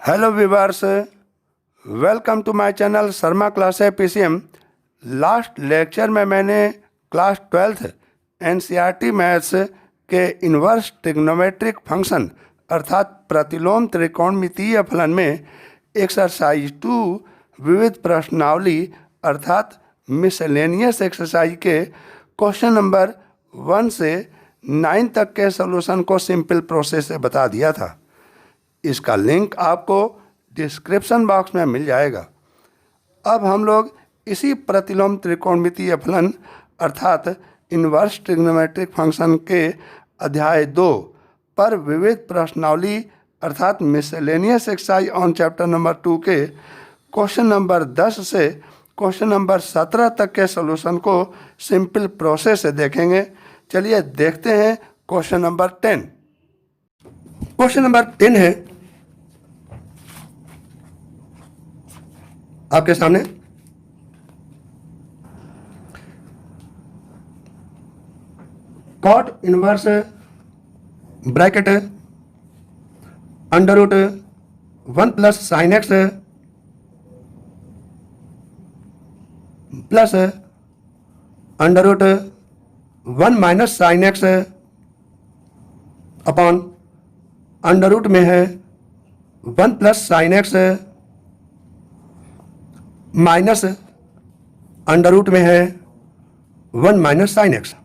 Hello viewers, welcome to my channel Sharma class है PCM. Last lecture में मैंने class 12th NCERT maths के inverse trigonometric function अर्थात प्रतिलोम त्रिकोणमितीय फलन में एक्सरसाइज 2 विविध प्रश्नावली अर्थात मिसलेनियस एक्सरसाइज के क्वेश्चन नंबर 1 से 9 तक के सॉल्यूशन को सिंपल प्रोसेस से बता दिया था। इसका लिंक आपको डिस्क्रिप्शन बॉक्स में मिल जाएगा। अब हम लोग इसी प्रतिलोम त्रिकोणमितीय फलन अर्थात इन्वर्स ट्रिग्नोमेट्रिक फंक्शन के अध्याय 2 पर विविध प्रश्नावली अर्थात miscellaneous exercise on chapter number 2 के क्वेश्चन नंबर 10 से क्वेश्चन नंबर 17 तक के सॉल्यूशन को सिंपल प्रोसेस से देखेंगे। चलिए देखते हैं क्वेश्चन नंबर 10। क्वेश्चन नंबर 10 है आपके सामने। Cot inverse bracket under root 1 plus sine x plus under root 1 minus sine x upon under root में है 1 plus sine x minus under root में है 1 माइनस साइन एक्स,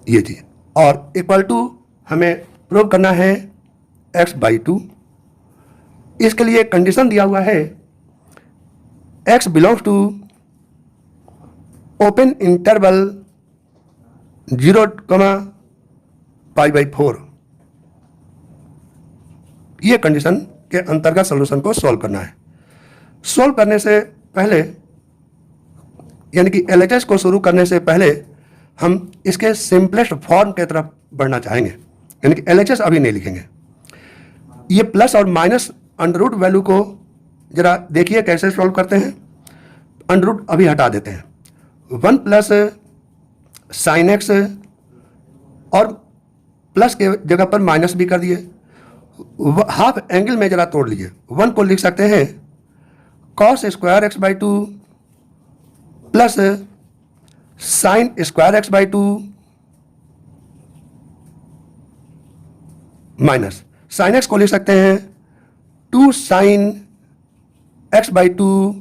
ये चीज। और इक्वल टू हमें प्रूव करना है x/2। इसके लिए कंडीशन दिया हुआ है x belongs to open interval 0, π/4। ये कंडीशन के अंतर्गत सॉल्यूशन को सॉल्व करना है। सॉल्व करने से पहले यानी कि एलएचएस को शुरू करने से पहले हम इसके सिंपलेस्ट फॉर्म की तरफ बढ़ना चाहेंगे, यानी कि एलएचएस अभी नहीं लिखेंगे। ये प्लस और माइनस अंडर रूट वैल्यू को जरा देखिए कैसे सॉल्व करते हैं। अंडर रूट अभी हटा देते हैं। 1 प्लस साइन एक्स और प्लस के जगह पर माइनस भी कर दिए। हाफ एंगल में जरा तोड़ लीजिए। 1 को लिख सकते हैं cos square x/2 plus sine square x/2 minus sine x को लिख सकते हैं 2 sign x/2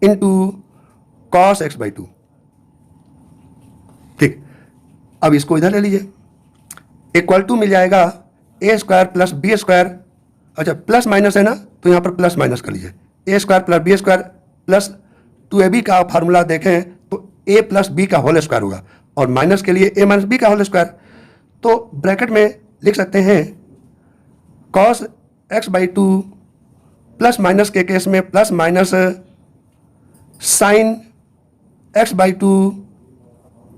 into cos x/2। ठीक, अब इसको इधर ले लीजिए। इक्वल टू मिल जाएगा a square plus B square. अच्छा, प्लस माइनस है ना, तो यहां पर प्लस माइनस कर लीजिए। A square plus B square plus 2ab का फार्मूला देखें तो a प्लस बी का होल स्क्वायर होगा और माइनस के लिए a माइनस बी का होल स्क्वायर। तो ब्रैकेट में लिख सकते हैं कॉस x/2 प्लस माइनस के केस में प्लस माइनस साइन x/2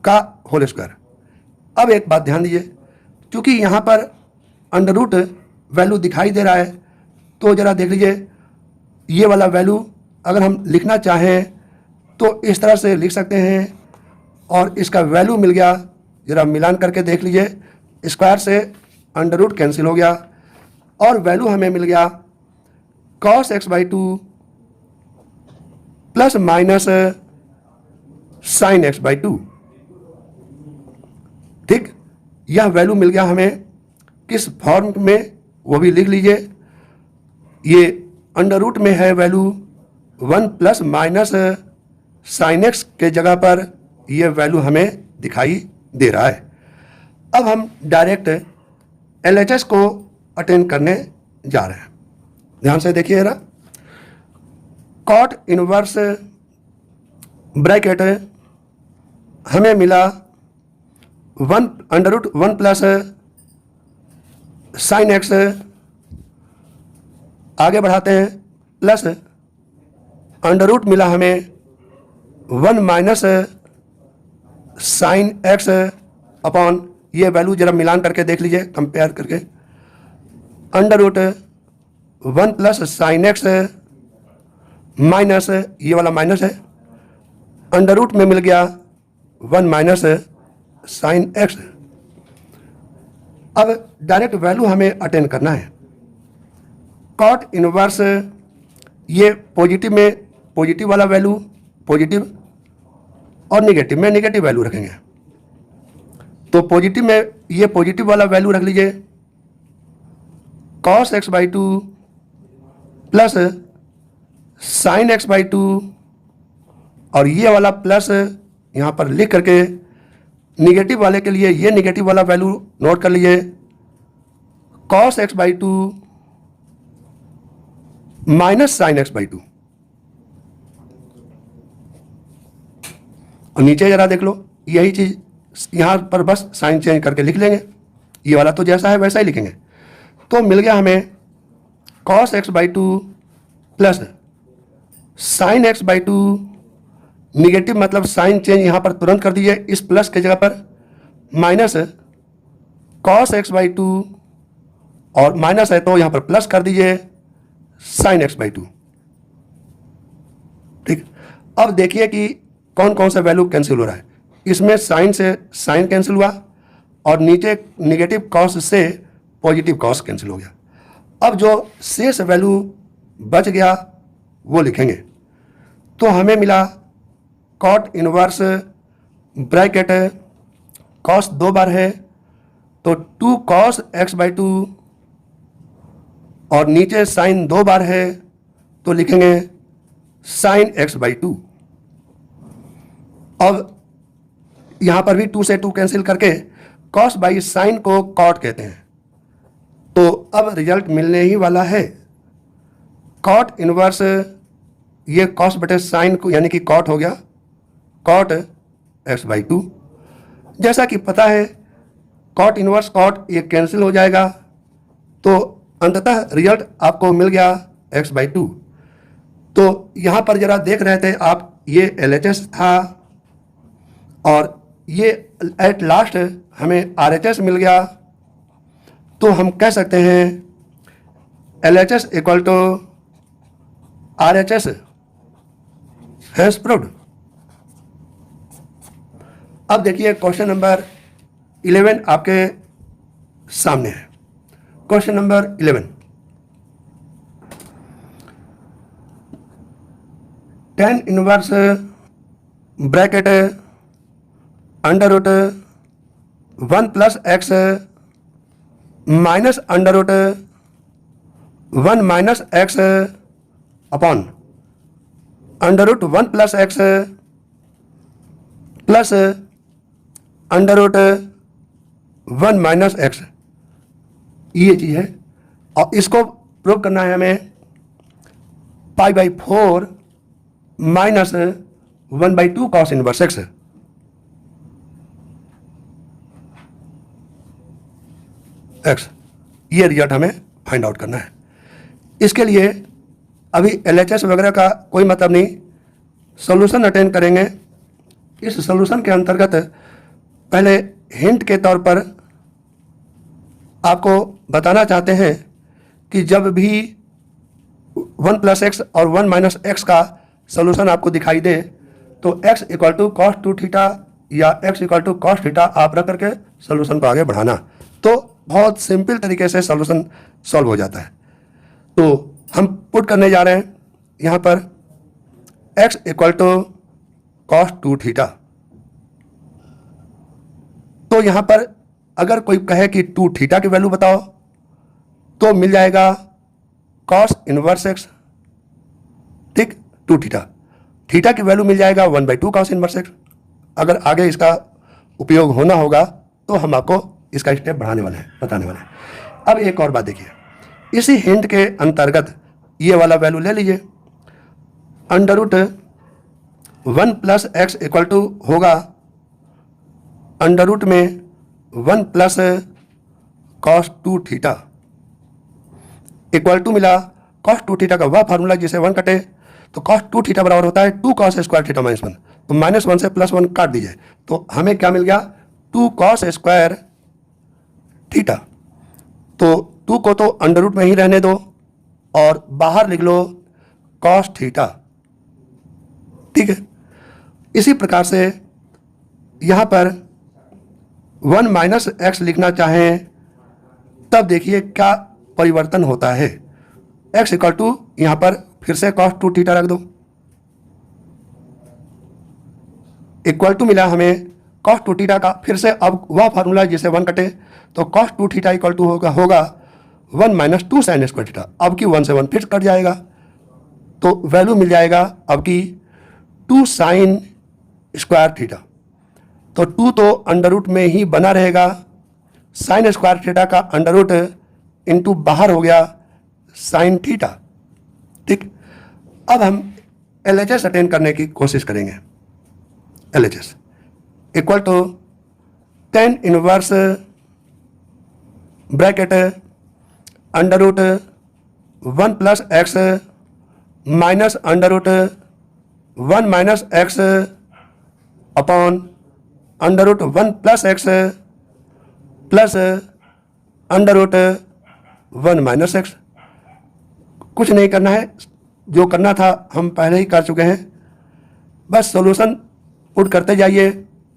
का होल स्क्वायर। अब एक बात ध्यान दीजिए, क्योंकि यहाँ पर अंडर रूट वैल्यू दिखाई दे रहा है तो जरा देख लीजिए, ये वाला वैल्यू अगर हम लिखना चाहें तो इस तरह से लिख सकते हैं और इसका वैल्यू मिल गया। जरा मिलान करके देख लीजिए, स्क्वायर से अंडर रूट कैंसिल हो गया और वैल्यू हमें मिल गया cos x/2 plus minus sine x/2। ठीक, यह वैल्यू मिल गया हमें किस फॉर्म में वो भी लिख लीजिए। ये अंडर रूट में है value 1 plus minus sine x के जगह पर यह वैल्यू हमें दिखाई दे रहा है। अब हम डायरेक्ट एलएचएस को अटेंड करने जा रहे हैं। ध्यान से देखिए जरा। कॉट इनवर्स ब्रैकेट हमें मिला 1 under root 1 plus sine x, आगे बढ़ाते हैं प्लस अंडर रूट मिला हमें 1 माइनस साइन एक्स अपॉन ये वैल्यू जरा मिलान करके देख लीजिए, कंपेयर करके। Under root 1 plus sine x minus ये वाला माइनस है, अंडर रूट में मिल गया 1 माइनस साइन एक्स। अब डायरेक्ट वैल्यू हमें अटेंड करना है। कॉट इनवर्स, ये पॉजिटिव में पॉजिटिव वाला वैल्यू पॉजिटिव और नेगेटिव में नेगेटिव वैल्यू रखेंगे। तो पॉजिटिव में ये पॉजिटिव वाला वैल्यू रख लीजिए cos x/2 plus sin x/2, और ये वाला प्लस यहाँ पर लिख करके निगेटिव वाले के लिए ये निगेटिव वाला वैल्यू नोट कर लीजिए cos x/2 minus sin x/2। और नीचे जरा देख लो, यही चीज यहाँ पर बस साइन चेंज करके लिख लेंगे, ये वाला तो जैसा है वैसा ही लिखेंगे। तो मिल गया हमें cos x/2 plus sin x/2, negative मतलब साइन चेंज यहाँ पर तुरंत कर दीजिए इस प्लस के जगह पर, माइनस cos x/2 और माइनस है तो यहाँ पर प्लस कर दीजिए sin x/2। ठीक, अब देखिए कि कौन कौन सा वैल्यू कैंसिल हो रहा है। इसमें साइन से साइन कैंसिल हुआ और नीचे निगेटिव कॉस से पॉजिटिव कॉस कैंसिल हो गया। अब जो शेष वैल्यू बच गया वो लिखेंगे। तो हमें मिला कॉट इनवर्स ब्रैकेट कॉस 2 बार है तो 2 cos x/2 और नीचे साइन 2 बार है तो लिखेंगे sin x/2। अब यहां पर भी 2 से 2 कैंसिल करके cos बाई साइन को कॉट कहते हैं। तो अब रिजल्ट मिलने ही वाला है कॉट इनवर्स, ये cos बटे साइन को यानी कि कॉट हो गया कॉट x/2। जैसा कि पता है कॉट इनवर्स कॉट ये कैंसिल हो जाएगा, तो अंततः रिजल्ट आपको मिल गया x/2। तो यहाँ पर जरा देख रहे थे आप, ये LHS था और ये एट लास्ट हमें RHS मिल गया। तो हम कह सकते हैं LHS equal to RHS hence proved. अब देखिए क्वेश्चन नंबर 11 आपके सामने है। Question number 11, tan inverse bracket under root 1 plus x minus under root 1 minus x upon under root 1 plus x plus under root 1 minus x, ये चीज़ है। और इसको प्रूव करना है हमें π/4 माइनस 1/2 cos इनवर्स एक्स। ये रिजल्ट हमें फाइंड आउट करना है। इसके लिए अभी LHS वगैरह का कोई मतलब नहीं, सॉल्यूशन अटेंड करेंगे। इस सॉल्यूशन के अंतर्गत पहले हिंट के तौर पर आपको बताना चाहते हैं कि जब भी 1 प्लस एक्स और 1 माइनस एक्स का सॉल्यूशन आपको दिखाई दे तो x equal to cos 2 theta या x equal to cos theta आप रख करके सॉल्यूशन को आगे बढ़ाना, तो बहुत सिंपल तरीके से सॉल्यूशन सॉल्व हो जाता है। तो हम पुट करने जा रहे हैं यहाँ पर x equal to cos 2 theta. तो यहाँ पर अगर कोई कहे कि 2 थीटा की वैल्यू बताओ तो मिल जाएगा कॉस इनवर्स एक्स, ठीक, 2 थीटा। थीटा की वैल्यू मिल जाएगा 1/2 कॉस इनवर्स एक्स। अगर आगे इसका उपयोग होना होगा तो हम आपको इसका स्टेप बढ़ाने वाले हैं, बताने वाले हैं। अब एक और बात देखिए, इसी हिंट के अंतर्गत ये वाला वैल्यू ले लीजिए, under root 1 plus x equal to होगा अंडर रूट में 1 plus cos 2 theta equal to मिला कॉस 2 थीटा का वह फार्मूला जिसे 1 कटे तो कॉस 2 थीटा बराबर होता है 2 कॉस स्क्वायर थीटा माइनस 1। तो माइनस 1 से प्लस 1 काट दीजिए तो हमें क्या मिल गया 2 कॉस स्क्वायर थीटा। तो 2 को तो अंडर रूट में ही रहने दो और बाहर लिख लो कॉस थीटा, ठीक है। इसी प्रकार से यहाँ पर 1 माइनस एक्स लिखना चाहें तब देखिए क्या परिवर्तन होता है। x इक्वल टू यहाँ पर फिर से cos 2 थीटा रख दो, इक्वल टू मिला हमें cos 2 थीटा का। फिर से अब वह फार्मूला जिसे 1 कटे तो cos 2 थीटा इक्वल टू होगा 1 माइनस 2 साइन स्क्वायर थीटा। अब की 1 से 1 फिर कट जाएगा तो वैल्यू मिल जाएगा अब की 2 साइन स्क्वायर थीटा। तो 2 तो अंडर रूट में ही बना रहेगा, साइन स्क्वायर थीटा का अंडर रूट इंटू बाहर हो गया साइन थीटा। ठीक, अब हम LHS अटेन करने की कोशिश करेंगे। LHS equal to tan inverse bracket under root 1 plus x minus under root 1 minus x upon under root 1 plus x plus under root 1 minus x. कुछ नहीं करना है, जो करना था हम पहले ही कर चुके हैं। बस सॉल्यूशन पुट करते जाइए,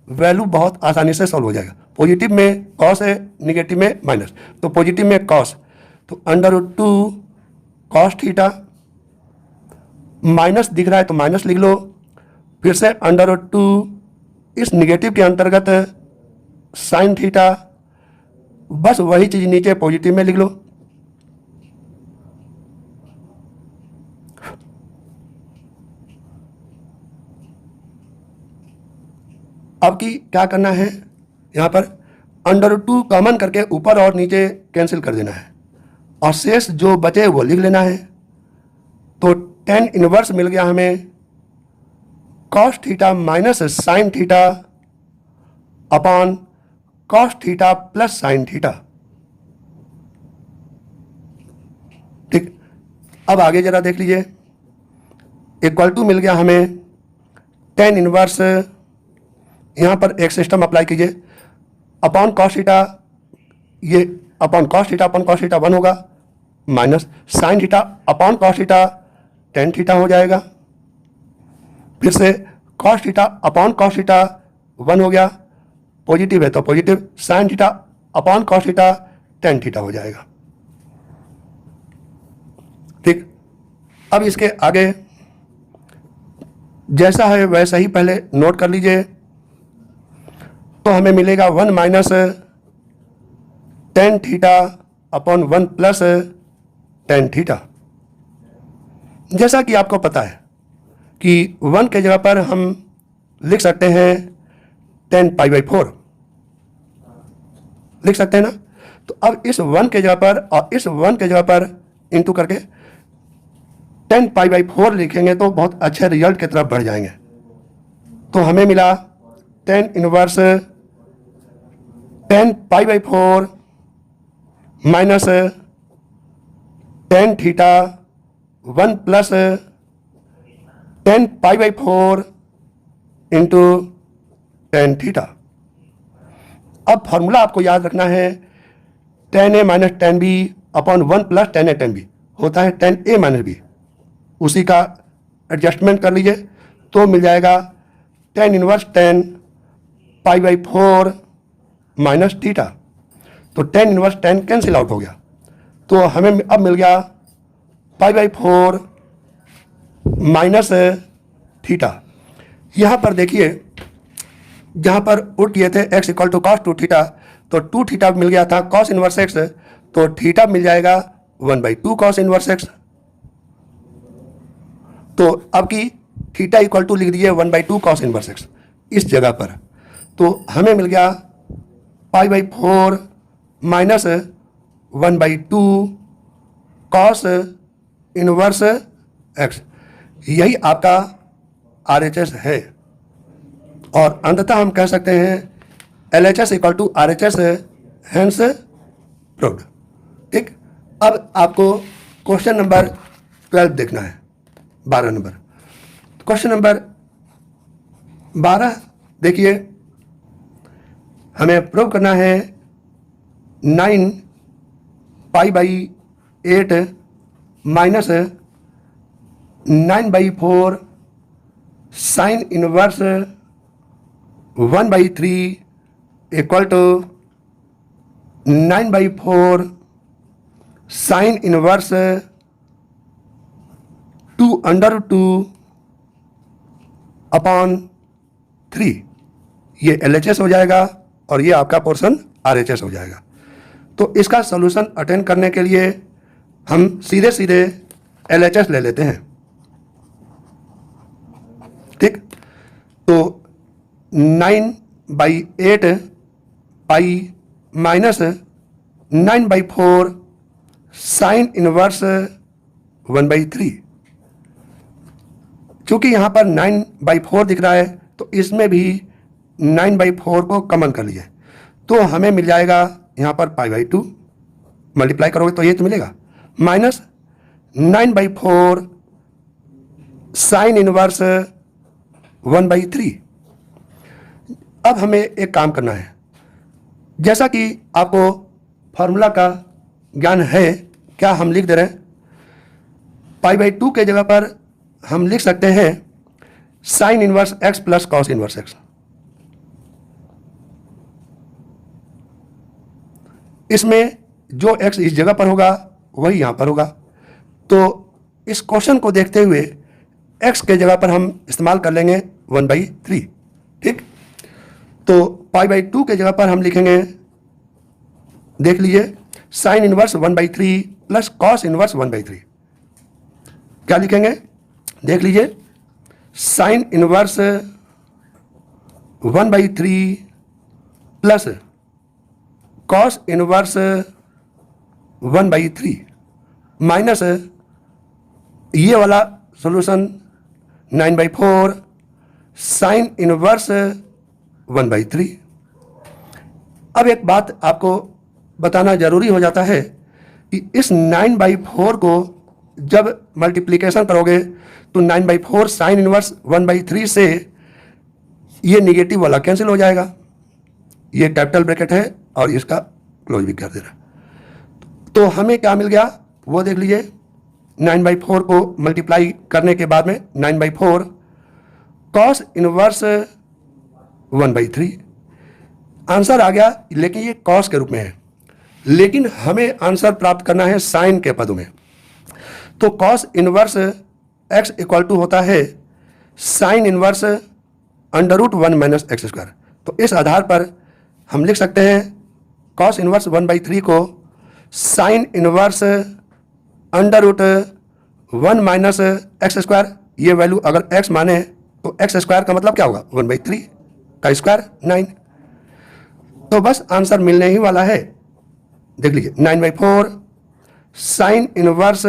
वैल्यू बहुत आसानी से सॉल्व हो जाएगा। पॉजिटिव में कॉस है, निगेटिव में माइनस, तो पॉजिटिव में कॉस, तो under root 2 cos theta, minus दिख रहा है तो माइनस लिख लो, फिर से अंडर रूट 2 इस निगेटिव के अंतर्गत साइन थीटा, बस वही चीज नीचे पॉजिटिव में लिख लो। अब की क्या करना है, यहाँ पर अंडर रूट 2 कॉमन करके ऊपर और नीचे कैंसिल कर देना है और शेष जो बचे वो लिख लेना है। तो tan इनवर्स मिल गया हमें cos theta minus sine theta upon cos theta plus sine theta. ठीक, अब आगे जरा देख लीजिए, इक्वल टू मिल गया हमें tan इनवर्स, यहाँ पर एक सिस्टम अप्लाई कीजिए, अपॉन cos थीटा, ये अपॉन cos थीटा 1 होगा, minus sine theta upon cos theta tan theta हो जाएगा, फिर से cos theta upon cos theta 1 हो गया, पॉजिटिव है तो positive, sine theta upon cos theta tan theta हो जाएगा। ठीक, अब इसके आगे जैसा है वैसा ही पहले नोट कर लीजिए। तो हमें मिलेगा 1 minus tan theta upon 1 plus tan theta. जैसा कि आपको पता है कि 1 के जगह पर हम लिख सकते हैं tan π/4 लिख सकते हैं ना। तो अब इस 1 के जगह पर और इस 1 के जगह पर इंटू करके tan π/4 लिखेंगे तो बहुत अच्छे रिजल्ट की तरफ बढ़ जाएंगे। तो हमें मिला tan inverse tan π/4 minus tan theta 1 plus tan π/4 into tan theta. अब फॉर्मूला आपको याद रखना है, tan a minus tan b upon 1 plus tan a tan b होता है tan a माइनस b, उसी का एडजस्टमेंट कर लीजिए तो मिल जाएगा tan inverse tan π/4 minus theta. तो tan inverse tan cancel out हो गया, तो हमें अब मिल गया π/4 माइनस थीटा। यहाँ पर देखिए, जहाँ पर पुट किए थे x equal to cos 2 theta, तो 2 थीटा मिल गया था cos इनवर्स x, तो थीटा मिल जाएगा 1/2 cos इनवर्स x। तो अब की थीटा इक्वल टू लिख दीजिए 1/2 cos इनवर्स x इस जगह पर। तो हमें मिल गया π/4 माइनस 1/2 cos इनवर्स x। यही आपका RHS है और अंततः हम कह सकते हैं LHS इक्वल टू RHS है, हेंस प्रूव्ड। ठीक, अब आपको क्वेश्चन नंबर 12 देखना है, 12 नंबर। क्वेश्चन नंबर 12 देखिए, हमें प्रूव करना है 9 π/8 minus 9/4 sine inverse 1/3 equal to 9/4 sine inverse 2/2/3, ये LHS हो जाएगा और ये आपका पोर्शन RHS हो जाएगा। तो इसका सॉल्यूशन अटेंड करने के लिए हम सीधे सीधे LHS ले लेते हैं। ठीक, तो 9/8 पाई माइनस 9/4 साइन इनवर्स 1/3। चूंकि यहाँ पर 9/4 दिख रहा है तो इसमें भी 9/4 को कॉमन कर लिए तो हमें मिल जाएगा यहाँ पर π/2, मल्टीप्लाई करोगे तो ये तो मिलेगा, माइनस 9/4 साइन इनवर्स 1/3। अब हमें एक काम करना है, जैसा कि आपको फॉर्मूला का ज्ञान है, क्या हम लिख दे रहे हैं, π/2 के जगह पर हम लिख सकते हैं sine inverse x plus cos inverse x। इसमें जो x इस जगह पर होगा वही यहां पर होगा। तो इस क्वेश्चन को देखते हुए x के जगह पर हम इस्तेमाल कर लेंगे 1/3। ठीक, तो π/2 के जगह पर हम लिखेंगे, देख लीजिए, sign inverse 1/3 plus cos inverse 1/3। क्या लिखेंगे, देख लीजिए, sign inverse 1/3 plus cos inverse 1/3 minus ये वाला सॉल्यूशन 9/4 साइन इनवर्स 1/3। अब एक बात आपको बताना जरूरी हो जाता है कि इस 9/4 को जब मल्टीप्लिकेशन करोगे तो 9/4 साइन इनवर्स 1/3 से ये निगेटिव वाला कैंसिल हो जाएगा। ये कैपिटल ब्रैकेट है और इसका क्लोज भी कर दे रहा। तो हमें क्या मिल गया वो देख लीजिए, 9/4 को मल्टीप्लाई करने के बाद में 9/4 कॉस इनवर्स 1/3 आंसर आ गया, लेकिन ये कॉस के रूप में है, लेकिन हमें आंसर प्राप्त करना है साइन के पदों में। तो cos inverse x equal to होता है साइन इनवर्स √1 माइनस x²। तो इस आधार पर हम लिख सकते हैं कॉस इनवर्स 1/3 को साइन इनवर्स √1 माइनस x²। ये वैल्यू अगर x माने तो x² का मतलब क्या होगा, 1/3 का स्क्वायर 9। तो बस आंसर मिलने ही वाला है। देख लीजिए, 9/4 साइन इनवर्स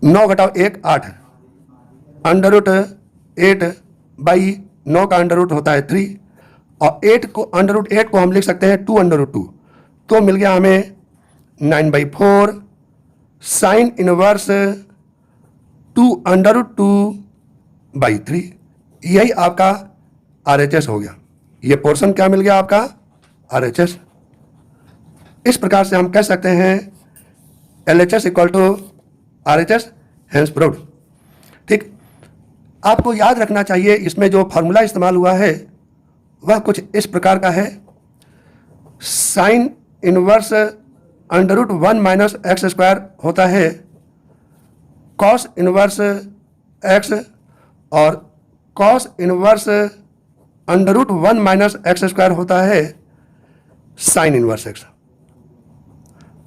9 - 1 8 √8/9 का अंडर रूट होता है 3 और 8 को √8 को हम लिख सकते हैं 2/2। तो मिल गया हमें 9/4 साइन इनवर्स 2/2/3। यही आपका RHS हो गया। ये पोर्शन क्या मिल गया आपका, RHS। इस प्रकार से हम कह सकते हैं LHS equal to RHS hence proved. ठीक, आपको याद रखना चाहिए इसमें जो फार्मूला इस्तेमाल हुआ है वह कुछ इस प्रकार का है, साइन इनवर्स √1 माइनस x² होता है कॉस इनवर्स x और कॉस इनवर्स √1 माइनस x² होता है साइन इनवर्स x।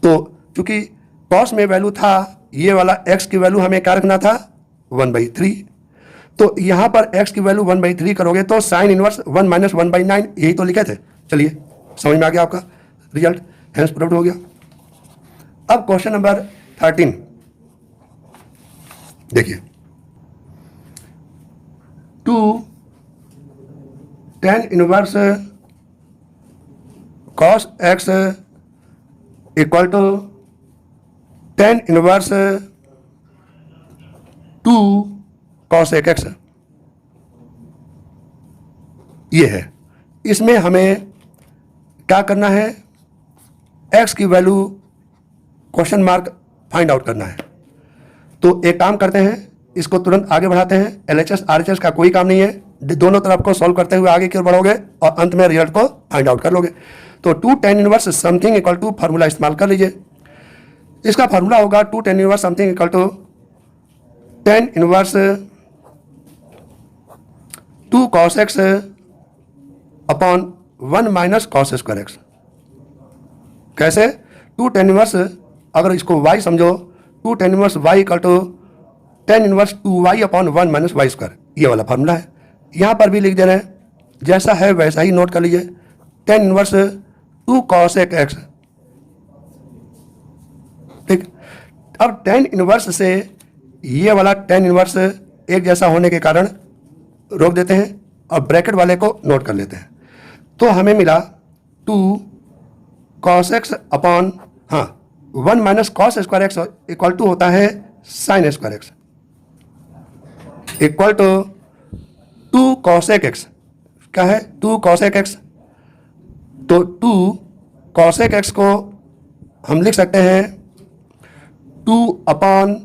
तो चूंकि कॉस में वैल्यू था, ये वाला x की वैल्यू हमें क्या रखना था, 1/3। तो यहाँ पर x की वैल्यू 1/3 करोगे तो साइन इनवर्स 1 माइनस 1/9, यही तो लिखे थे। चलिए, समझ में आ गया आपका रिजल्ट, हैंस प्रूव्ड हो गया। अब क्वेश्चन नंबर 13 देखिए, 2 tan inverse cos x equal to tan inverse 2 cos x। ये है, इसमें हमें क्या करना है, x की value question mark find out करना है। तो एक काम करते हैं, इसको तुरंत आगे बढ़ाते हैं। LHS RHS का कोई काम नहीं है, दोनों तरफ को सॉल्व करते हुए आगे की ओर बढ़ोगे और अंत में रिजल्ट को फाइंड आउट कर लोगे। तो 2 tan inverse something equal to formula इस्तेमाल कर लीजिए। इसका फार्मूला होगा 2 tan inverse something equal to tan inverse 2 cos x upon 1 minus cos square x. कैसे? 2 tan इनवर्स, अगर इसको y समझो, 2 tan inverse y equal to tan inverse 2y upon 1 minus y square, ये वाला फार्मूला है। यहाँ पर भी लिख दे रहे हैं, जैसा है वैसा ही नोट कर लीजिए। tan इनवर्स 2 cos x, ठीक। अब tan इनवर्स से ये वाला tan इनवर्स एक जैसा होने के कारण रोक देते हैं और ब्रैकेट वाले को नोट कर लेते हैं। तो हमें मिला 2 cos x upon 1 minus cos square x equal to होता है sine square x, equal to 2 cosec x। क्या है? 2 cosec x। तो 2 cosec x को हम लिख सकते हैं 2 अपॉन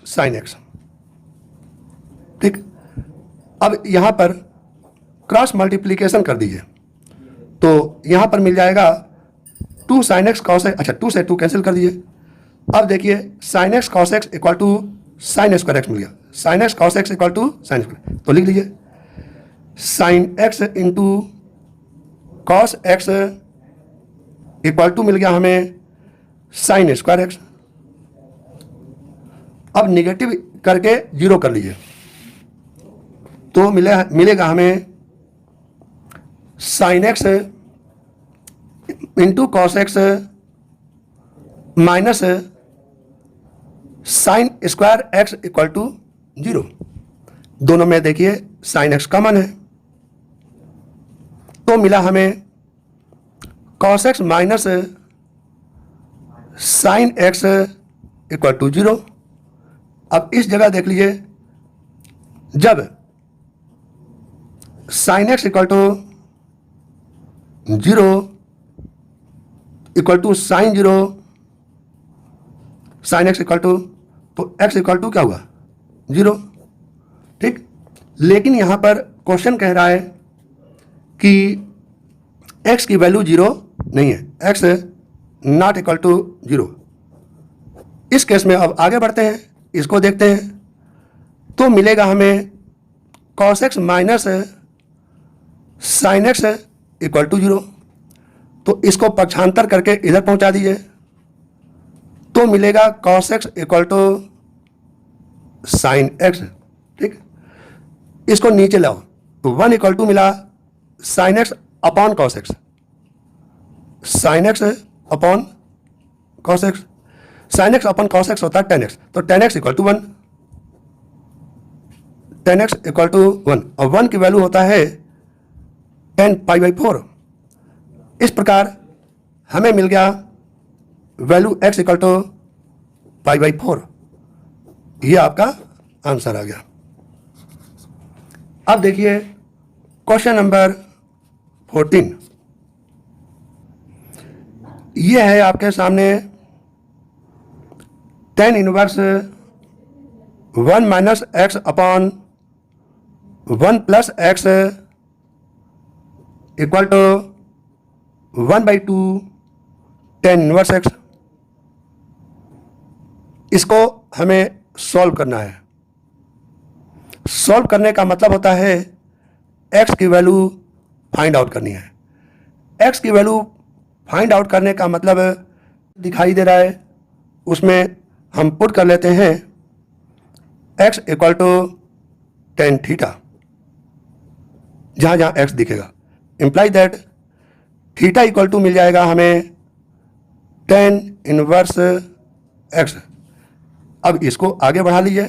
साइन एक्स, ठीक। अब यहाँ पर क्रॉस मल्टीप्लीकेशन कर दीजिए, तो यहाँ पर मिल जाएगा 2 sin x cos x। अच्छा, 2 से 2 कैंसिल कर दीजिए। अब देखिए sin x cos x equal to sine square X मिल गया। sin x cos x equal to sine square, तो लिख लीजिए sin x into cos X equal to मिल गया हमें साइन स्क्वायर एक्स। अब निगेटिव करके जीरो कर लीजिए, तो मिलेगा हमें sine X into cos x minus sine square x equal to 0। दोनों में देखिए साइन एक्स कॉमन है, तो मिला हमें cos x minus sine x equal to 0। अब इस जगह देख लीजिए, जब sine x equal to 0 equal to sine 0, sine x equal to, तो एक्स इक्वल टू क्या हुआ? 0, ठीक। लेकिन यहाँ पर क्वेश्चन कह रहा है कि x की वैल्यू 0 नहीं है, x नॉट इक्वल टू 0। इस केस में अब आगे बढ़ते हैं, इसको देखते हैं, तो मिलेगा हमें cos x minus sine x equal to 0। तो इसको पक्षांतर करके इधर पहुंचा दीजिए, तो मिलेगा cos x equal to sine x, ठीक। इसको नीचे लाओ, तो 1 इक्वल टू मिला sine x upon cos x, sine x upon cos x. Sine x upon cos x होता है टेन एक्स, तो tan x equal to 1, tan x equal to 1, और 1 की वैल्यू होता है 10 पाई बाई 4। इस प्रकार हमें मिल गया value x equal to pi by 4। ये आपका आंसर आ गया। अब देखिए क्वेश्चन नंबर 14। ये है आपके सामने tan inverse 1 minus x upon 1 plus x equal to 1/2 tan inverse x. इसको हमें सॉल्व करना है। सॉल्व करने का मतलब होता है x की वैल्यू फाइंड आउट करनी है। x की वैल्यू फाइंड आउट करने का मतलब दिखाई दे रहा है, उसमें हम पुट कर लेते हैं x equal to tan theta, जहाँ जहाँ x दिखेगा, imply that theta equal to मिल जाएगा हमें tan इनवर्स x। अब इसको आगे बढ़ा लीजिए।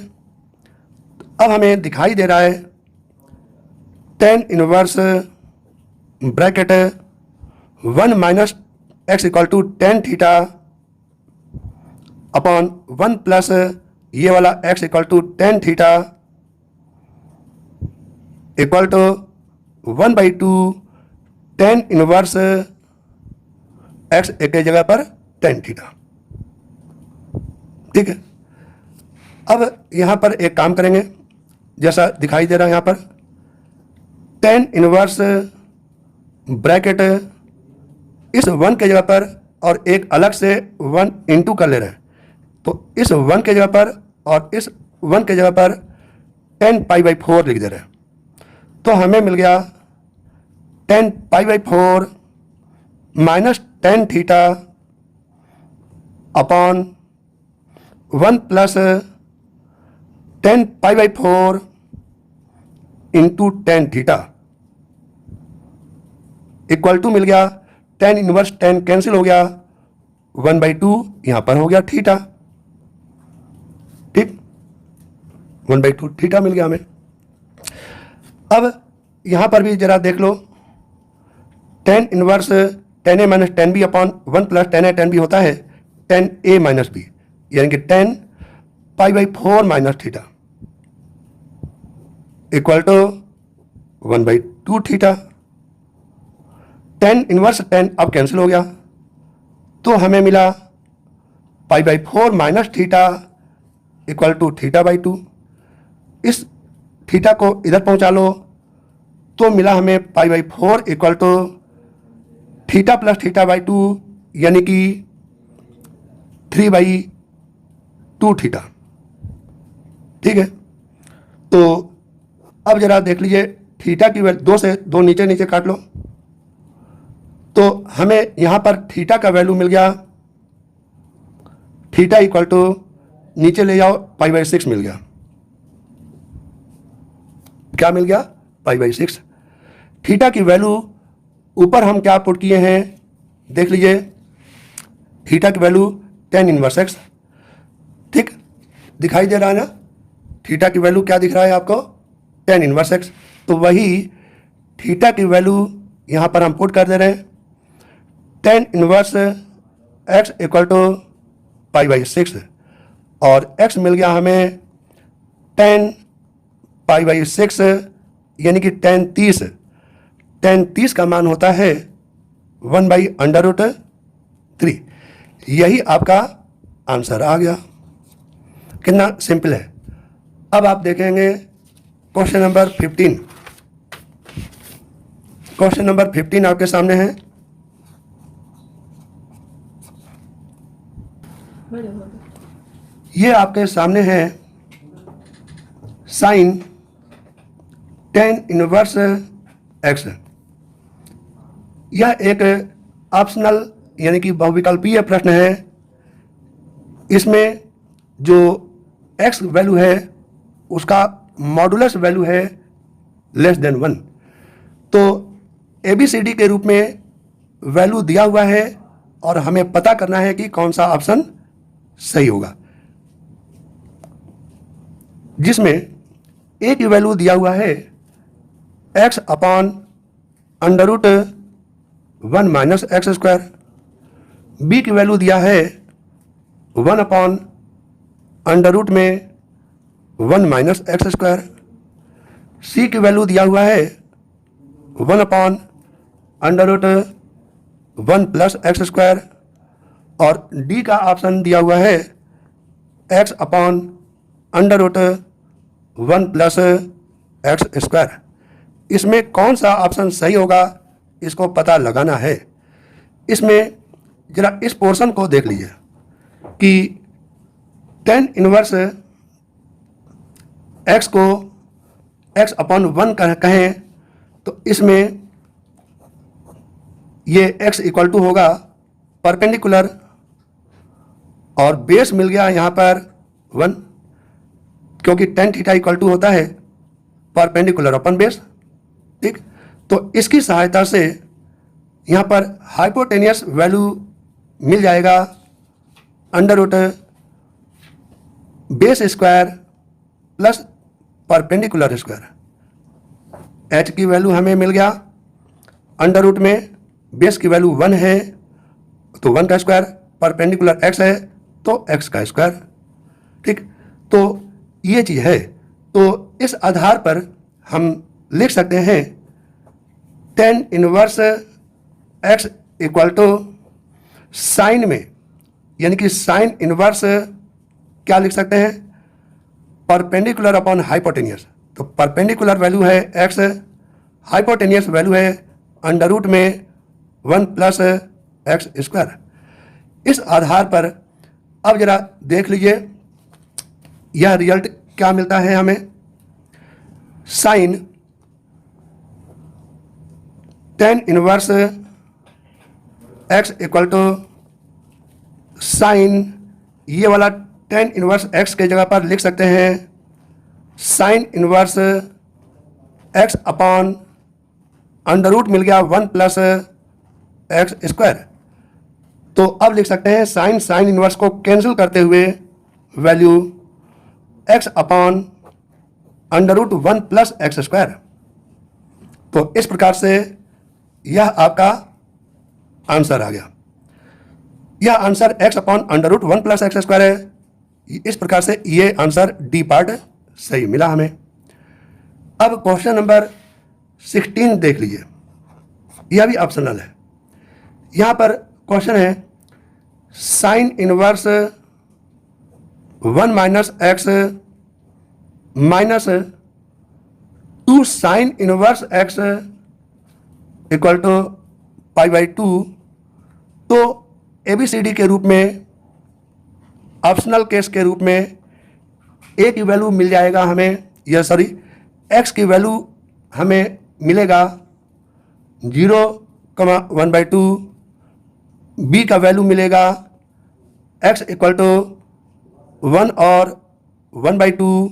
अब हमें दिखाई दे रहा है tan inverse bracket 1 minus x equal to tan theta upon 1 plus ये वाला x equal to tan theta equal to 1/2 tan inverse x, एक ही जगह पर tan थीटा, ठीक है। अब यहाँ पर एक काम करेंगे, जैसा दिखाई दे रहा है यहाँ पर tan इनवर्स ब्रैकेट इस 1 के जगह पर और एक अलग से 1 इंटू कर ले रहे हैं, तो इस 1 के जगह पर और इस 1 के जगह पर 10π/4 लिख दे रहे हैं, तो हमें मिल गया 10π/4 minus tan theta upon 1 plus 10π/4 into tan theta equal to मिल गया 10 इनवर्स 10 कैंसिल हो गया, 1/2 यहां पर हो गया थीटा। ठीक, 1/2 थीटा मिल गया हमें। अब यहां पर भी जरा देख लो, 10 inverse 10a minus 10b upon 1 plus 10a 10b होता है 10a माइनस b, यानी कि 10π/4 minus theta equal to 1/2 theta. 10 इनवर्स 10 अब कैंसिल हो गया, तो हमें मिला π/4 माइनस थीटा इक्वल टू θ/2। इस थीटा को इधर पहुंचा लो तो मिला हमें π/4 इक्वल टू थीटा प्लस θ/2 यानी कि 3/2 थीटा। ठीक है, तो अब जरा देख लीजिए थीटा की वैल्यू 2 से 2 नीचे नीचे काट लो, तो हमें यहां पर थीटा का वैल्यू मिल गया, थीटा इक्वल टू नीचे ले जाओ π/6 मिल गया। क्या मिल गया? π/6। थीटा की वैल्यू ऊपर हम क्या पुट किए हैं देख लीजिए, थीटा की वैल्यू 10 इनवर्स x। ठीक, दिखाई दे रहा है ना, थीटा की वैल्यू क्या दिख रहा है आपको? 10 इनवर्स x। तो वही थीटा की वैल्यू यहां पर हम पुट कर दे रहे हैं, 10 इनवर्स x इक्वल टू π/6 और x मिल गया हमें 10π/6 यानी कि 10 30 का मान होता है 1/√3। यही आपका आंसर आ गया। कितना सिंपल है। अब आप देखेंगे क्वेश्चन नंबर 15। क्वेश्चन नंबर 15 आपके सामने है। ये आपके सामने है साइन 10 इनवर्स x। यह एक ऑप्शनल यानी कि बहुविकल्पीय प्रश्न है। इसमें जो x वैल्यू है उसका मॉडुलस वैल्यू है <1। तो ABCD के रूप में वैल्यू दिया हुआ है और हमें पता करना है कि कौन सा ऑप्शन सही होगा, जिसमें a की वैल्यू दिया हुआ है x upon √1 minus x square, b की वैल्यू दिया है 1 upon √1 minus x square, c की वैल्यू दिया हुआ है 1 अपॉन √1 प्लस एक्स स्क्वायर और d का ऑप्शन दिया हुआ है x upon √1 plus x square. इसमें कौन सा ऑप्शन सही होगा इसको पता लगाना है। इसमें जरा इस पोर्शन को देख लीजिए कि 10 इनवर्स x को x अपॉन 1 कहें तो इसमें ये x इक्वल टू होगा परपेंडिकुलर और बेस मिल गया यहाँ पर 1, क्योंकि tan थीटा इक्वल टू होता है परपेंडिकुलर अपन बेस। ठीक, तो इसकी सहायता से यहाँ पर हाइपोटेनियस वैल्यू मिल जाएगा under root base square plus perpendicular square. h की वैल्यू हमें मिल गया, अंडर रूट में बेस की वैल्यू 1 है तो 1 का स्क्वायर, परपेंडिकुलर x है तो x का स्क्वायर। ठीक, तो ये चीज़ है। तो इस आधार पर हम लिख सकते हैं 10 inverse x equal to sine में, यानी कि साइन इनवर्स क्या लिख सकते हैं? Perpendicular upon hypotenuse. तो परपेंडिकुलर वैल्यू है x, हाइपोटेनियस वैल्यू है अंडर रूट में 1 प्लस एक्स स्क्वायर। इस आधार पर अब जरा देख लीजिए यह रिजल्ट क्या मिलता है हमें। Sine tan inverse x equal to sine, ये वाला टेन इनवर्स एक्स के जगह पर लिख सकते हैं sine inverse X upon under root मिल गया 1 प्लस एक्स स्क्वायर। तो अब लिख सकते हैं साइन इनवर्स को कैंसिल करते हुए value x upon under root 1 plus x square. तो इस प्रकार से यह आपका आंसर आ गया। यह answer x upon under root 1 plus x square है। इस प्रकार से ये आंसर डी पार्ट सही मिला हमें। अब क्वेश्चन नंबर 16 देख लीजिए, यह भी ऑप्शनल है। यहाँ पर क्वेश्चन है sine inverse 1 minus x minus 2 sine inverse x equal to pi by 2। तो ABCD के रूप में, ऑप्शनल केस के रूप में ए की वैल्यू मिल जाएगा हमें, या सॉरी एक्स की वैल्यू हमें मिलेगा 0,1/2, बी का वैल्यू मिलेगा x इक्वल टू 1 और 1/2,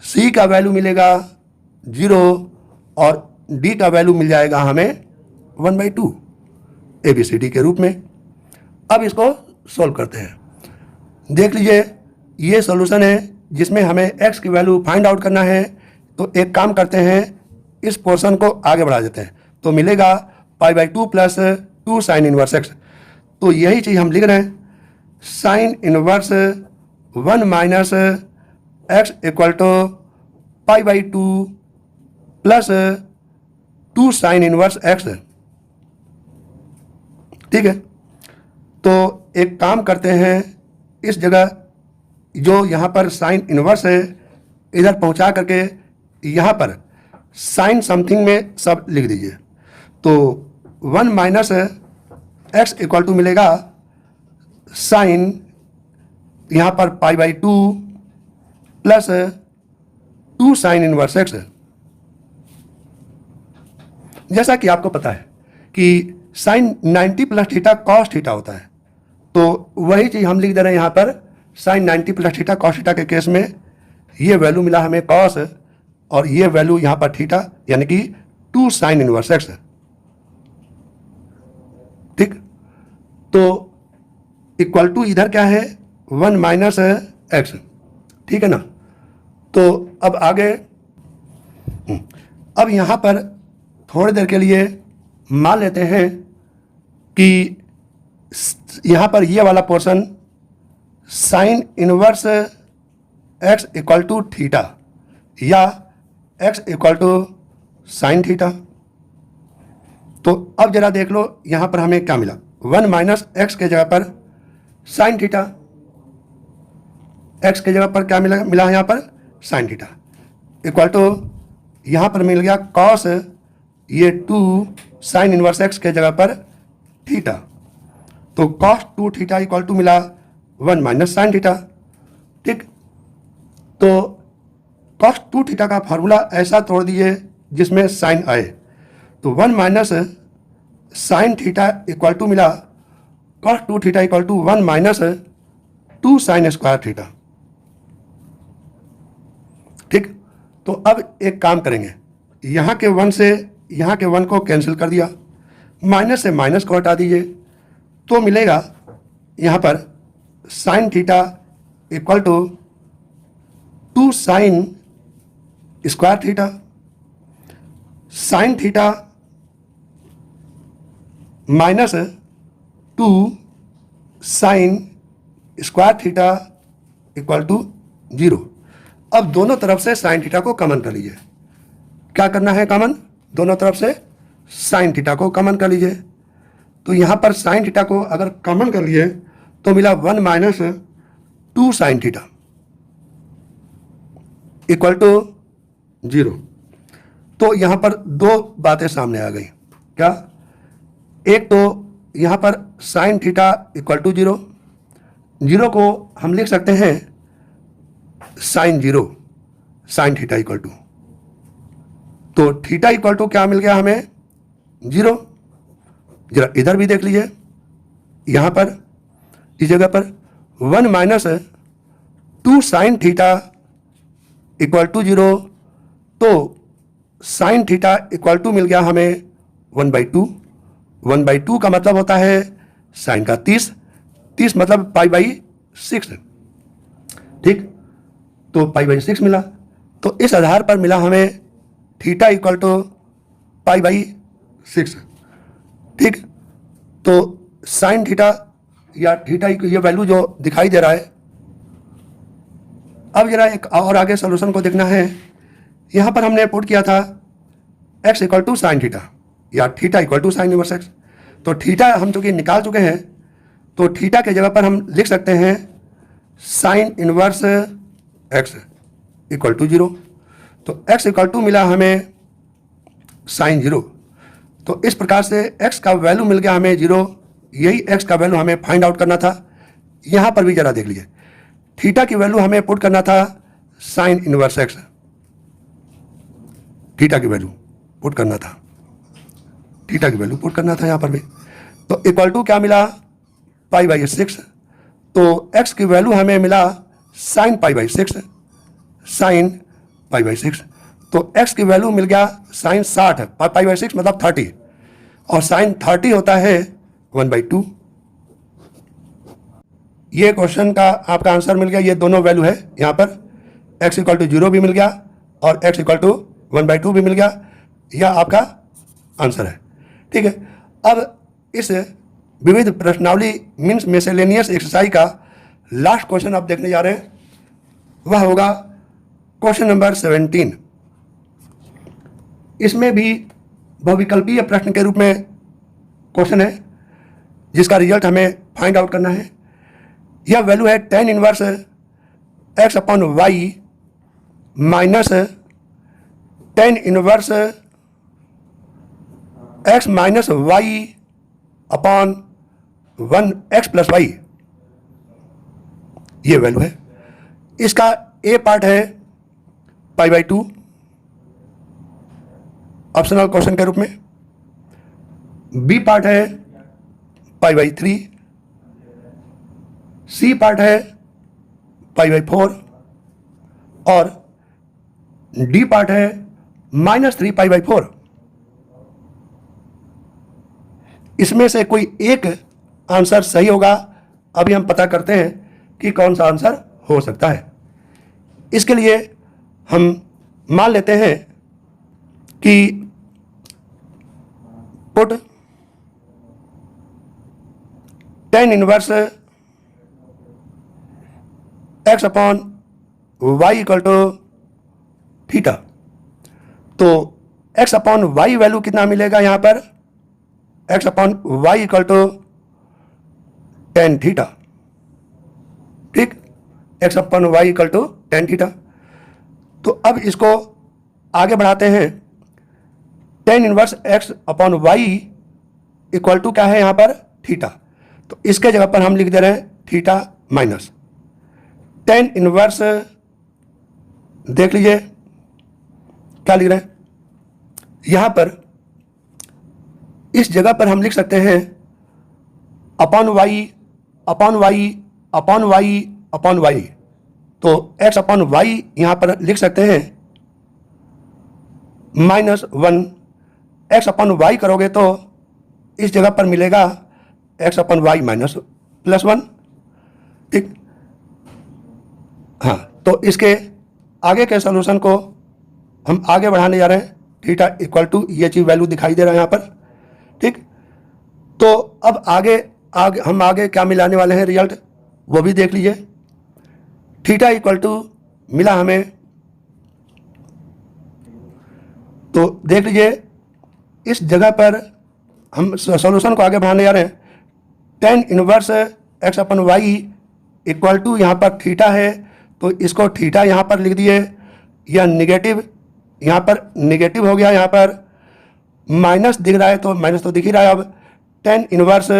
सी का वैल्यू मिलेगा 0 और डी का वैल्यू मिल जाएगा हमें 1/2 ABCD के रूप में। अब इसको सॉल्व करते हैं। देख लीजिए ये सॉल्यूशन है जिसमें हमें x की वैल्यू फाइंड आउट करना है। तो एक काम करते हैं, इस पोर्शन को आगे बढ़ा देते हैं। तो मिलेगा pi by 2 plus 2 sine inverse x. तो यही चीज़ हम लिख रहे हैं, sine inverse 1 minus x equal to pi by 2 plus 2 sine inverse x. ठीक है, तो एक काम करते हैं, इस जगह जो यहाँ पर साइन इनवर्स है इधर पहुँचा करके यहाँ पर साइन समथिंग में सब लिख दीजिए। तो 1 माइनस एक्स इक्वल टू मिलेगा साइन यहाँ पर pi by 2 plus 2 sine inverse x. जैसा कि आपको पता है कि sine 90 plus theta cos theta होता है, तो वही चीज़ हम लिख दे रहे हैं यहाँ पर। Sine 90 plus theta cos theta के केस में ये वैल्यू मिला हमें कॉस, और ये वैल्यू यहाँ पर थीटा यानी कि 2 साइन इनवर्स एक्स। ठीक, तो इक्वल टू इधर क्या है 1 माइनस एक्स। ठीक है ना। तो अब आगे, अब यहाँ पर थोड़ी देर के लिए मान लेते हैं कि यहाँ पर ये वाला portion sine inverse x equal to theta या X equal to sine theta. तो अब जरा देख लो यहाँ पर हमें क्या मिला, 1 माइनस एक्स के जगह पर साइन थीटा, एक्स के जगह पर क्या मिला यहाँ पर साइन थीटा, इक्वल टू यहाँ पर मिल गया कॉस ये 2 साइन इनवर्स एक्स के जगह पर थीटा। तो कॉस 2 थीटा इक्वल टू मिला 1 माइनस साइन थीटा। ठीक, तो कॉस 2 थीटा का फार्मूला ऐसा तोड़ दीजिए जिसमें साइन आए। तो 1 minus sine theta equal to मिला cos 2 theta equal to 1 minus 2 sine square theta. ठीक, तो अब एक काम करेंगे, यहाँ के 1 से यहाँ के 1 को कैंसिल कर दिया, माइनस से माइनस को हटा दीजिए, तो मिलेगा यहाँ पर sine theta equal to 2 sine square theta. Sine theta minus 2 sine square theta equal to 0। अब दोनों तरफ से साइन थीटा को कॉमन कर लीजिए। क्या करना है कॉमन, दोनों तरफ से साइन थीटा को कॉमन कर लीजिए। तो यहाँ पर साइन थीटा को अगर कॉमन कर लिए तो मिला 1 minus 2 sine theta equal to 0। तो यहाँ पर दो बातें सामने आ गई। क्या, एक तो यहाँ पर साइन थीटा इक्वल टू 0, 0 को हम लिख सकते हैं sine 0 sine theta equal to तो थीटा इक्वल टू क्या मिल गया हमें, 0। जरा इधर भी देख लीजिए, यहाँ पर इस जगह पर 1 minus 2 sine theta equal to 0, तो साइन थीटा इक्वल टू मिल गया हमें 1/2। 1/2 का मतलब होता है साइन का 30 मतलब π/6, ठीक। तो π/6 मिला, तो इस आधार पर मिला हमें थीटा इक्वल टू π/6, ठीक। तो साइन थीटा या थीटा ये वैल्यू जो दिखाई दे रहा है। अब जरा एक और आगे सोल्यूशन को देखना है। यहाँ पर हमने पुट किया था x equal to sine theta या theta equal to sine inverse x। तो थीटा हम चूँकि निकाल चुके हैं, तो थीटा के जगह पर हम लिख सकते हैं sine inverse x equal to 0। तो x इक्वल टू मिला हमें साइन 0। तो इस प्रकार से x का वैल्यू मिल गया हमें 0। यही x का वैल्यू हमें फाइंड आउट करना था। यहाँ पर भी जरा देख लीजिए, थीटा की वैल्यू हमें पुट करना था साइन इनवर्स x। थीटा की वैल्यू पुट करना था, थीटा की वैल्यू पुट करना था यहाँ पर भी। तो इक्वल टू क्या मिला, π/6। तो x की वैल्यू हमें मिला साइन π/6, साइन π/6। तो x की वैल्यू मिल गया साइन 60, π/6 मतलब 30, और साइन 30 होता है 1/2। ये क्वेश्चन का आपका आंसर मिल गया। ये दोनों वैल्यू है यहाँ पर, x इक्वल टू 0 भी मिल गया और x इक्वल टू 1/2 भी मिल गया। यह आपका आंसर है, ठीक है। अब इस विविध प्रश्नावली मीन्स मिसलेनियस एक्सरसाइज का लास्ट क्वेश्चन आप देखने जा रहे हैं, वह होगा क्वेश्चन नंबर 17। इसमें भी बहुविकल्पीय प्रश्न के रूप में क्वेश्चन है, जिसका रिजल्ट हमें फाइंड आउट करना है। यह वैल्यू है tan inverse x/y minus tan inverse x minus y upon 1x plus y। ये वैल्यू है। इसका ए पार्ट है π/2 ऑप्शनल क्वेश्चन के रूप में, बी पार्ट है π/3, सी पार्ट है π/4 और डी पार्ट है -3 π/4। इसमें से कोई एक आंसर सही होगा। अभी हम पता करते हैं कि कौन सा आंसर हो सकता है। इसके लिए हम मान लेते हैं कि put tan inverse x/y equal to theta. तो x/y वैल्यू कितना मिलेगा यहाँ पर, x/y equal to tan theta, ठीक। x/y equal to tan theta. तो अब इसको आगे बढ़ाते हैं। tan inverse x/y equal to क्या है यहाँ पर, थीटा। तो इसके जगह पर हम लिख दे रहे हैं थीटा माइनस tan इनवर्स। देख लीजिए क्या लिख रहे हैं यहाँ पर। इस जगह पर हम लिख सकते हैं upon y upon y upon y upon y. तो x/y यहाँ पर लिख सकते हैं -1। x/y करोगे तो इस जगह पर मिलेगा x/y माइनस +1, ठीक। हाँ, तो इसके आगे के सॉल्यूशन को हम आगे बढ़ाने जा रहे हैं। थीटा इक्वल टू ये चीज वैल्यू दिखाई दे रहा है यहाँ पर, ठीक। तो अब हम आगे क्या मिलाने वाले हैं रिजल्ट, वो भी देख लीजिए। थीटा इक्वल टू मिला हमें, तो देख लीजिए इस जगह पर हम सॉल्यूशन को आगे बढ़ाने जा रहे हैं। tan inverse x/y equal to यहाँ पर थीटा है, तो इसको थीटा यहाँ पर लिख दिए। यह निगेटिव यहाँ पर निगेटिव हो गया, यहाँ पर माइनस दिख रहा है तो माइनस तो दिख ही रहा है। अब tan इनवर्स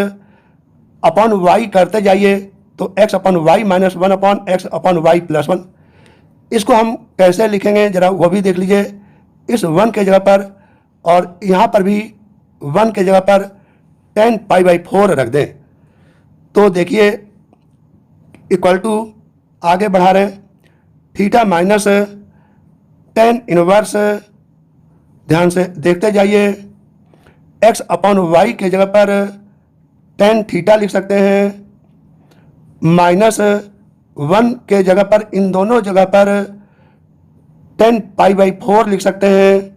अपॉन y करते जाइए तो x/y माइनस 1 अपॉन x/y +1। इसको हम कैसे लिखेंगे जरा वो भी देख लीजिए। इस 1 के जगह पर और यहाँ पर भी 1 के जगह पर tan π/4 रख दें तो देखिए इक्वल टू आगे बढ़ा रहे हैं थीटा माइनस tan इनवर्स, ध्यान से देखते जाइए, x/y के जगह पर tan थीटा लिख सकते हैं, माइनस 1 के जगह पर इन दोनों जगह पर tan π/4 लिख सकते हैं,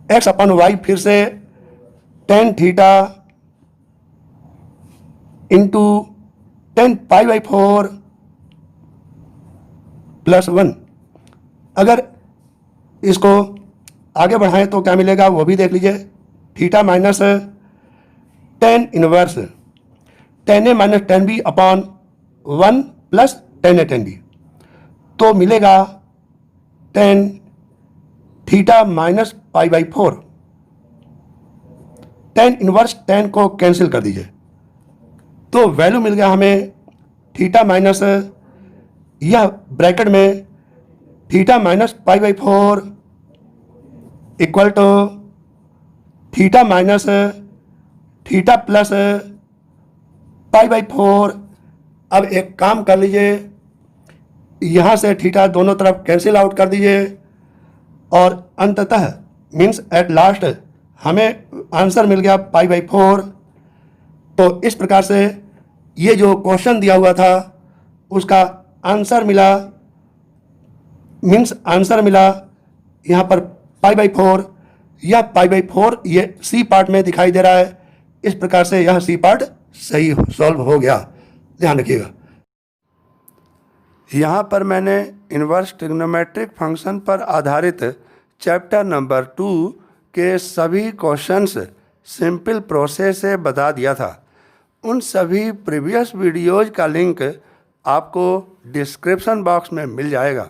x/y फिर से tan theta into tan π/4 plus 1। अगर इसको आगे बढ़ाएं तो क्या मिलेगा वो भी देख लीजिए, theta minus tan inverse tan a minus tan b upon 1 plus tan a tan b, तो मिलेगा tan theta minus π/4। tan inverse tan को कैंसिल कर दीजिए तो वैल्यू मिल गया हमें थीटा माइनस, यह ब्रैकेट में theta minus π/4 equal to theta minus theta plus π/4। अब एक काम कर लीजिए, यहाँ से थीटा दोनों तरफ कैंसिल आउट कर दीजिए और अंततः मीन्स एट लास्ट हमें आंसर मिल गया π/4। तो इस प्रकार से ये जो क्वेश्चन दिया हुआ था उसका आंसर मिला, मीन्स आंसर मिला यहाँ पर π/4। यह π/4 ये सी पार्ट में दिखाई दे रहा है, इस प्रकार से यह सी पार्ट सही सॉल्व हो गया, ध्यान रखिएगा। यहाँ पर मैंने इन्वर्स ट्रिग्नोमेट्रिक फंक्शन पर आधारित चैप्टर नंबर 2 के सभी क्वेश्चंस सिंपल प्रोसेस से बता दिया था। उन सभी प्रीवियस वीडियोज़ का लिंक आपको डिस्क्रिप्शन बॉक्स में मिल जाएगा।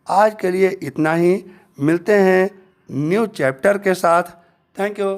आज के लिए इतना ही, मिलते हैं न्यू चैप्टर के साथ। Thank you.